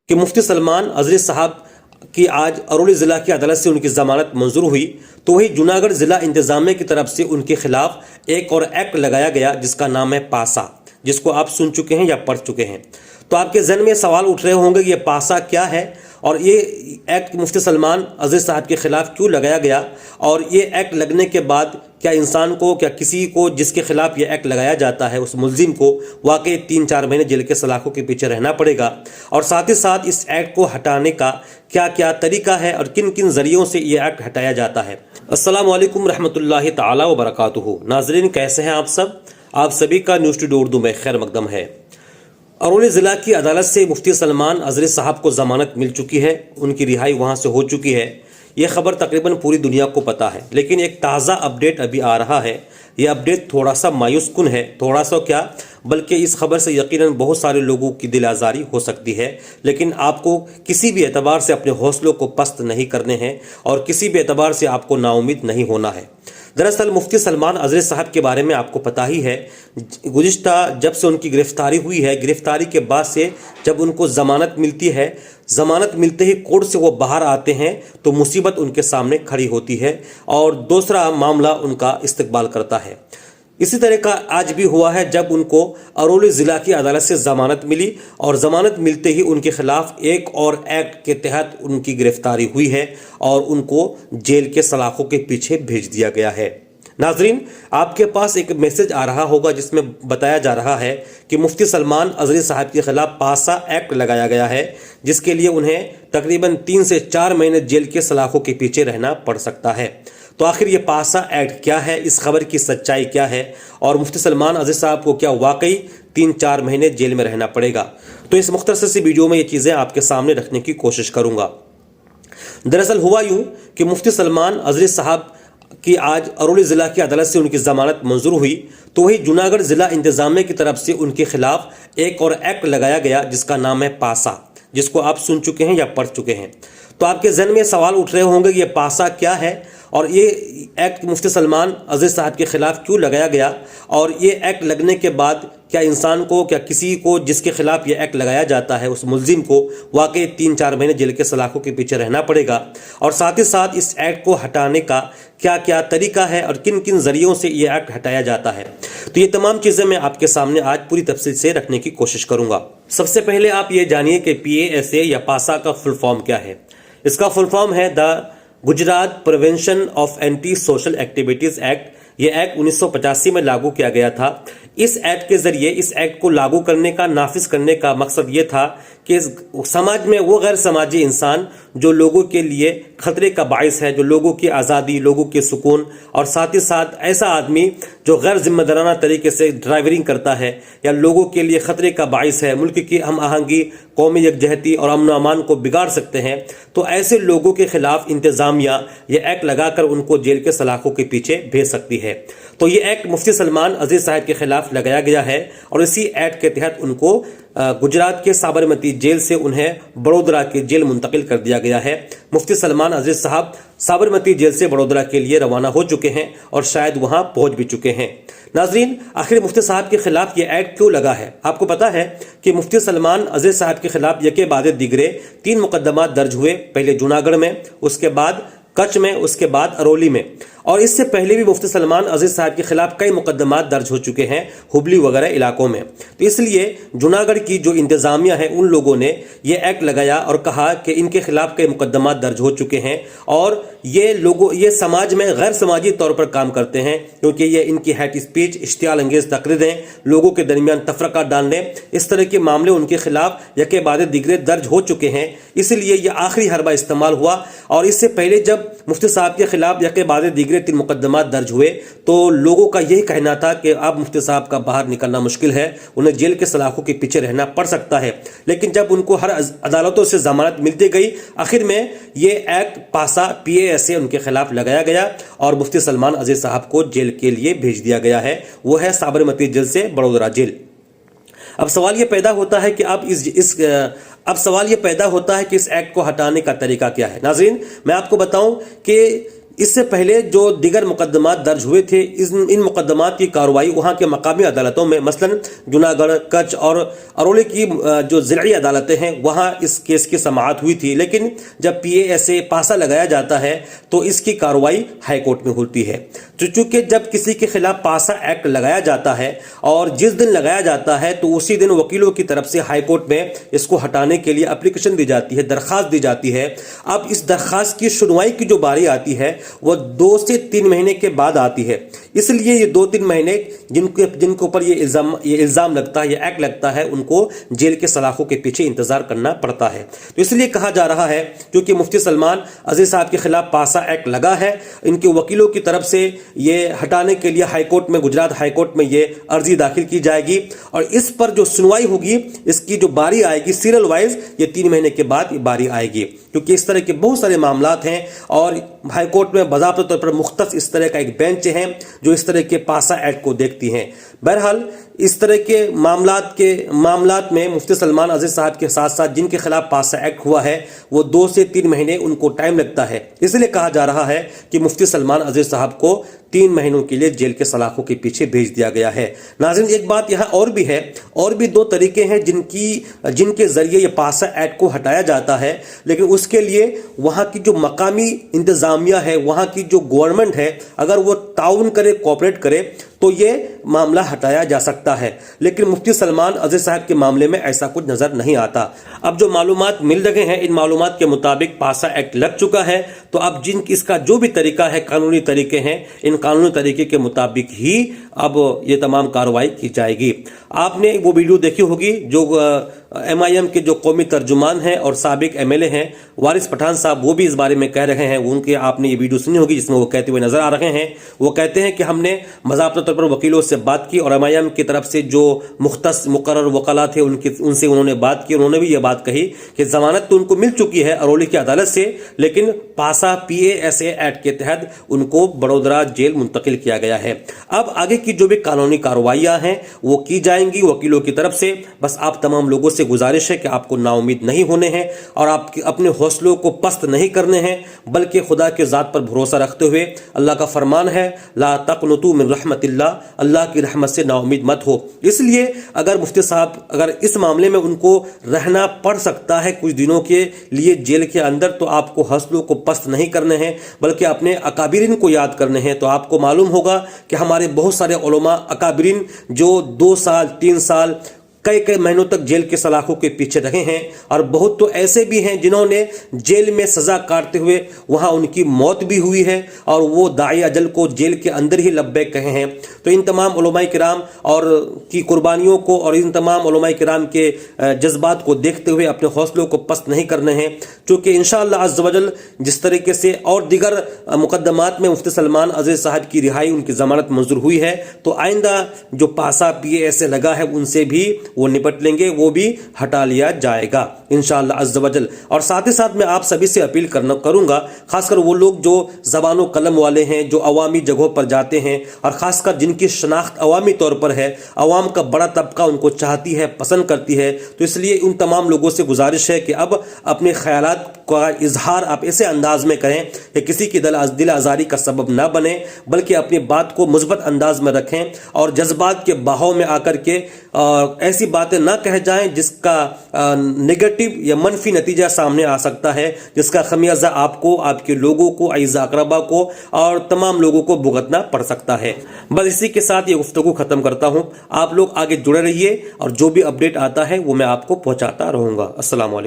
کہ مفتی سلمان اظہری صاحب کی آج ارولی ضلع کی عدالت سے ان کی ضمانت منظور ہوئی، تو وہی جوناگڑھ ضلع انتظامیہ کی طرف سے ان کے خلاف ایک اور ایکٹ لگایا گیا جس کا نام ہے پاسا، جس کو آپ سن چکے ہیں یا پڑھ چکے ہیں۔ تو آپ کے ذہن میں سوال اٹھ رہے ہوں گے کہ یہ پاسا کیا ہے اور یہ ایکٹ مفتی سلمان اظہری صاحب کے خلاف کیوں لگایا گیا، اور یہ ایکٹ لگنے کے بعد کیا انسان کو، کیا کسی کو جس کے خلاف یہ ایکٹ لگایا جاتا ہے اس ملزم کو واقعی 3-4 مہینے جیل کے سلاخوں کے پیچھے رہنا پڑے گا، اور ساتھ ہی ساتھ اس ایکٹ کو ہٹانے کا کیا کیا طریقہ ہے اور کن کن ذریعوں سے یہ ایکٹ ہٹایا جاتا ہے۔ السلام علیکم رحمۃ اللہ تعالی وبرکاتہ۔ ناظرین کیسے ہیں آپ سب؟ آپ سبھی کا نیوز ٹوڈے اردو میں خیر مقدم ہے۔ ارولی ضلع کی عدالت سے مفتی سلمان اظہری صاحب کو ضمانت مل چکی ہے، ان کی رہائی وہاں سے ہو چکی ہے۔ یہ خبر تقریباً پوری دنیا کو پتہ ہے، لیکن ایک تازہ اپڈیٹ ابھی آ رہا ہے۔ یہ اپڈیٹ تھوڑا سا مایوس کن ہے، تھوڑا سا کیا بلکہ اس خبر سے یقیناً بہت سارے لوگوں کی دل آزاری ہو سکتی ہے، لیکن آپ کو کسی بھی اعتبار سے اپنے حوصلوں کو پست نہیں کرنے ہیں اور کسی بھی اعتبار سے آپ کو نا امید نہیں ہونا ہے۔ دراصل مفتی سلمان اظہری صاحب کے بارے میں آپ کو پتہ ہی ہے، گزشتہ جب سے ان کی گرفتاری ہوئی ہے، گرفتاری کے بعد سے جب ان کو ضمانت ملتی ہے، ضمانت ملتے ہی کورٹ سے وہ باہر آتے ہیں تو مصیبت ان کے سامنے کھڑی ہوتی ہے اور دوسرا معاملہ ان کا استقبال کرتا ہے۔ اسی طرح کا آج بھی ہوا ہے، جب ان کو ارولی ضلع کی عدالت سے ضمانت ملی اور ضمانت ملتے ہی ان کے خلاف ایک اور ایکٹ کے تحت ان کی گرفتاری ہوئی ہے اور ان کو جیل کے سلاخوں کے پیچھے بھیج دیا گیا ہے۔ ناظرین آپ کے پاس ایک میسج آ رہا ہوگا جس میں بتایا جا رہا ہے کہ مفتی سلمان اظہری صاحب کے خلاف پاسا ایکٹ لگایا گیا ہے، جس کے لیے انہیں تقریباً 3 سے 4 مہینے جیل کے سلاخوں کے پیچھے رہنا پڑ سکتا ہے۔ تو آخر یہ پاسا ایکٹ کیا ہے، اس خبر کی سچائی کیا ہے، اور مفتی سلمان اظہری صاحب کو کیا واقعی 3-4 مہینے جیل میں رہنا پڑے گا؟ تو اس مختصر سی ویڈیو میں یہ چیزیں آپ کے سامنے رکھنے کی کوشش کروں گا۔ دراصل ہوا یوں کہ مفتی سلمان اظہری صاحب کی آج ارولی ضلع کی عدالت سے ان کی ضمانت منظور ہوئی، تو وہی جوناگڑھ ضلع انتظامیہ کی طرف سے ان کے خلاف ایک اور ایکٹ لگایا گیا جس کا نام ہے پاسا، جس کو آپ سن چکے ہیں یا پڑھ چکے ہیں۔ تو آپ کے ذہن میں سوال اٹھ رہے ہوں گے کہ یہ پاسا کیا ہے اور یہ ایکٹ مفتی سلمان اظہری صاحب کے خلاف کیوں لگایا گیا، اور یہ ایکٹ لگنے کے بعد کیا انسان کو، کیا کسی کو جس کے خلاف یہ ایکٹ لگایا جاتا ہے اس ملزم کو واقعی 3-4 مہینے جیل کے سلاخوں کے پیچھے رہنا پڑے گا، اور ساتھ ہی ساتھ اس ایکٹ کو ہٹانے کا کیا کیا طریقہ ہے اور کن کن ذریعوں سے یہ ایکٹ ہٹایا جاتا ہے۔ تو یہ تمام چیزیں میں آپ کے سامنے آج پوری تفصیل سے رکھنے کی کوشش کروں گا۔ سب سے پہلے آپ یہ جانیے کہ PASA یا پاسا کا فل فارم کیا ہے۔ اس کا فل فارم ہے the Gujarat prevention of anti social activities act. یہ ایکٹ 1985 میں لاگو کیا گیا تھا۔ اس ایکٹ کے ذریعے اس ایکٹ کو لاگو کرنے کا، نافذ کرنے کا مقصد یہ تھا کہ سماج میں وہ غیر سماجی انسان جو لوگوں کے لیے خطرے کا باعث ہے، جو لوگوں کی آزادی، لوگوں کے سکون، اور ساتھ ہی ساتھ ایسا آدمی جو غیر ذمہ دارانہ طریقے سے ڈرائیورنگ کرتا ہے یا لوگوں کے لیے خطرے کا باعث ہے، ملک کی ہم آہنگی، قومی یکجہتی اور امن و امان کو بگاڑ سکتے ہیں، تو ایسے لوگوں کے خلاف انتظامیہ یہ ایکٹ لگا کر ان کو جیل کے سلاخوں کے پیچھے بھیج سکتی ہے۔ تو یہ ایکٹ مفتی سلمان اظہری صاحب کے خلاف لگایا گیا ہے اور اسی ایکٹ کے تحت ان کو گجرات کے سابرمتی جیل سے انہیں بڑودرا کی جیل منتقل کر دیا گیا ہے۔ مفتی سلمان اظہری صاحب سابرمتی جیل سے بڑودرا کے لیے روانہ ہو چکے ہیں اور شاید وہاں پہنچ بھی چکے ہیں۔ ناظرین آخر مفتی صاحب کے خلاف یہ ایکٹ کیوں لگا ہے؟ آپ کو پتا ہے کہ مفتی سلمان اظہری صاحب کے خلاف یکے بعد دیگرے 3 مقدمات درج ہوئے، پہلے جوناگڑھ میں، اس کے بعد کچھ میں، اس کے بعد ارولی میں، اور اس سے پہلے بھی مفتی سلمان اظہری صاحب کے خلاف کئی مقدمات درج ہو چکے ہیں ہبلی وغیرہ علاقوں میں۔ تو اس لیے جوناگڑھ کی جو انتظامیہ ہے ان لوگوں نے یہ ایکٹ لگایا اور کہا کہ ان کے خلاف کئی مقدمات درج ہو چکے ہیں اور یہ سماج میں غیر سماجی طور پر کام کرتے ہیں، کیونکہ یہ ان کی ہیٹ اسپیچ، اشتعال انگیز تقریریں، لوگوں کے درمیان تفرقہ ڈالنے، اس طرح کے معاملے ان کے خلاف یکے بعد دیگرے درج ہو چکے ہیں۔ اس لیے یہ آخری حربہ استعمال ہوا، اور اس سے پہلے جب مفتی صاحب کے خلاف یکے بعد دیگرے 3 مقدمات درج ہوئے تو لوگوں کا یہی کہنا تھا کہ اب مفتی صاحب کا باہر نکلنا مشکل ہے، انہیں جیل کے سلاخوں کے پیچھے رہنا پڑ سکتا ہے۔ لیکن جب ان کو ہر عدالتوں سے ضمانت ملتی گئی، آخر میں یہ ایکٹ پاسا PASA ان کے خلاف لگایا گیا اور مفتی سلمان اظہری صاحب کو جیل کے لیے بھیج دیا گیا ہے، وہ ہے سابرمتی جیل سے بڑودرا جیل۔ اب سوال یہ پیدا ہوتا ہے کہ اس ایکٹ کو ہٹانے کا طریقہ کیا ہے۔ ناظرین میں آپ کو بتاؤں کہ اس سے پہلے جو دیگر مقدمات درج ہوئے تھے ان مقدمات کی کارروائی وہاں کے مقامی عدالتوں میں مثلا جوناگڑھ، کچھ اور ارولی کی جو ضلعی عدالتیں ہیں وہاں اس کیس کی سماعت ہوئی تھی، لیکن جب پی اے ایس اے پاسا لگایا جاتا ہے تو اس کی کارروائی ہائی کورٹ میں ہوتی ہے۔ چونکہ جب کسی کے خلاف پاسا ایکٹ لگایا جاتا ہے اور جس دن لگایا جاتا ہے تو اسی دن وکیلوں کی طرف سے ہائی کورٹ میں اس کو ہٹانے کے لیے اپلیکیشن دی جاتی ہے، درخواست دی جاتی ہے۔ اب اس درخواست کی سنوائی کی جو باری آتی ہے وہ 2 سے 3 مہینے کے بعد آتی ہے، اس لیے یہ 2-3 مہینے جن کے اوپر یہ الزام لگتا ہے، یہ ایکٹ لگتا ہے، ان کو جیل کے سلاخوں کے پیچھے انتظار کرنا پڑتا ہے۔ تو اس لیے کہا جا رہا ہے کیونکہ مفتی سلمان عزیز صاحب کے خلاف پاسا ایکٹ لگا ہے، ان کے وکیلوں کی طرف سے یہ ہٹانے کے لیے ہائی کورٹ میں، گجرات ہائی کورٹ میں یہ عرضی داخل کی جائے گی اور اس پر جو سنوائی ہوگی، اس کی جو باری آئے گی سیریل وائز، یہ 3 مہینے کے بعد یہ باری آئے گی، کیونکہ اس طرح کے بہت سارے معاملات ہیں اور ہائی کورٹ میں باضابطہ طور پر مختص اس طرح کا ایک بینچ ہے جو اس طرح کے پاسا ایکٹ کو دیکھتی ہیں۔ بہرحال اس طرح کے معاملات میں مفتی سلمان عزیز صاحب کے ساتھ ساتھ جن کے خلاف پاسا ایکٹ ہوا ہے وہ 2 سے 3 مہینے ان کو ٹائم لگتا ہے، اس لیے کہا جا رہا ہے کہ مفتی سلمان عزیز صاحب کو 3 مہینوں کے لیے جیل کے سلاخوں کے پیچھے بھیج دیا گیا ہے۔ ناظرین ایک بات یہاں اور بھی ہے، اور بھی 2 طریقے ہیں جن کے ذریعے یہ پاسا ایکٹ کو ہٹایا جاتا ہے، لیکن اس کے لیے وہاں کی جو مقامی انتظامیہ ہے، وہاں کی جو گورنمنٹ ہے، اگر وہ تعاون کرے، کوآپریٹ کرے تو یہ معاملہ ہٹایا جا سکتا ہے، لیکن مفتی سلمان عزیز صاحب کے معاملے میں ایسا کچھ نظر نہیں آتا۔ اب جو معلومات مل رہے ہیں ان معلومات کے مطابق پاسا ایکٹ لگ چکا ہے، تو اب اس کا جو بھی طریقہ ہے، قانونی طریقے ہیں، ان قانونی طریقے کے مطابق ہی اب یہ تمام کارروائی کی جائے گی۔ آپ نے وہ ویڈیو دیکھی ہوگی جو ایم آئی ایم کے جو قومی ترجمان ہیں اور سابق ایم ایل اے ہیں وارث پٹھان صاحب، وہ بھی اس بارے میں کہہ رہے ہیں، ان کے آپ نے یہ ویڈیو سنی ہوگی جس میں وہ کہتے ہوئے نظر آ رہے ہیں۔ وہ کہتے ہیں کہ ہم نے باضابطہ طور پر وکیلوں سے بات کی اور ایم آئی ایم کی طرف سے جو مختص مقرر وکلاء تھے ان سے انہوں نے بات کی، انہوں نے بھی یہ بات کہی کہ ضمانت تو ان کو مل چکی ہے ارولی کی عدالت سے، لیکن پاسا پی اے ایس اے ایکٹ کے تحت ان کو بڑودرا جیل منتقل کیا گیا ہے۔ اب آگے کی جو بھی قانونی کارروائیاں ہیں وہ کی جائیں گی وکیلوں کی طرف سے۔ بس آپ تمام لوگوں سے گزارش ہے کہ آپ کو نا امید نہیں ہونے ہیں اور آپ اپنے حوصلوں کو پست نہیں کرنے ہیں، بلکہ خدا کے ذات پر بھروسہ رکھتے ہوئے، اللہ کا فرمان ہے لا تقنطوا من رحمت اللہ کی رحمت سے نا امید مت ہو۔ اس لیے اگر مفتی صاحب اگر اس معاملے میں ان کو رہنا پڑ سکتا ہے کچھ دنوں کے لیے جیل کے اندر، تو آپ کو حوصلوں کو پست نہیں کرنے ہیں بلکہ اپنے اکابرین کو یاد کرنے ہیں۔ تو آپ کو معلوم ہوگا کہ ہمارے بہت سارے علماء اکابرین جو 2 سال 3 سال کئی مہینوں تک جیل کے سلاخوں کے پیچھے رہے ہیں، اور بہت تو ایسے بھی ہیں جنہوں نے جیل میں سزا کاٹتے ہوئے وہاں ان کی موت بھی ہوئی ہے اور وہ داعی اجل کو جیل کے اندر ہی لبیک کہے ہیں۔ تو ان تمام علماء کرام اور کی قربانیوں کو اور ان تمام علماء کرام کے جذبات کو دیکھتے ہوئے اپنے حوصلوں کو پست نہیں کرنے ہیں، چونکہ انشاءاللہ عز و جل جس طریقے سے اور دیگر مقدمات میں مفتی سلمان عزیز صاحب کی رہائی، ان کی ضمانت منظور ہوئی ہے، تو آئندہ جو پاسا پی اے ایس اے لگا ہے ان سے بھی وہ نپٹ لیں گے، وہ بھی ہٹا لیا جائے گا انشاءاللہ عز و جل۔ اور ساتھ ہی ساتھ میں آپ سبھی سے اپیل کروں گا، خاص کر وہ لوگ جو زبان و قلم والے ہیں، جو عوامی جگہوں پر جاتے ہیں، اور خاص کر جن کی شناخت عوامی طور پر ہے، عوام کا بڑا طبقہ ان کو چاہتی ہے، پسند کرتی ہے، تو اس لیے ان تمام لوگوں سے گزارش ہے کہ اب اپنے خیالات کا اظہار آپ ایسے انداز میں کریں کہ کسی کی دل آزاری کا سبب نہ بنے، بلکہ اپنی بات کو مثبت انداز میں رکھیں اور جذبات کے بہاؤ میں آ کر کے ایسی باتیں نہ کہہ جائیں جس کا نیگیٹو یا منفی نتیجہ سامنے آ سکتا ہے، جس کا خمیازہ آپ کو، آپ کے لوگوں کو، اعزاء اقربا کو اور تمام لوگوں کو بھگتنا پڑ سکتا ہے۔ بس اسی کے ساتھ یہ گفتگو ختم کرتا ہوں۔ آپ لوگ آگے جڑے رہیے اور جو بھی اپڈیٹ آتا ہے وہ میں آپ کو پہنچاتا رہوں گا۔ السلام علیکم۔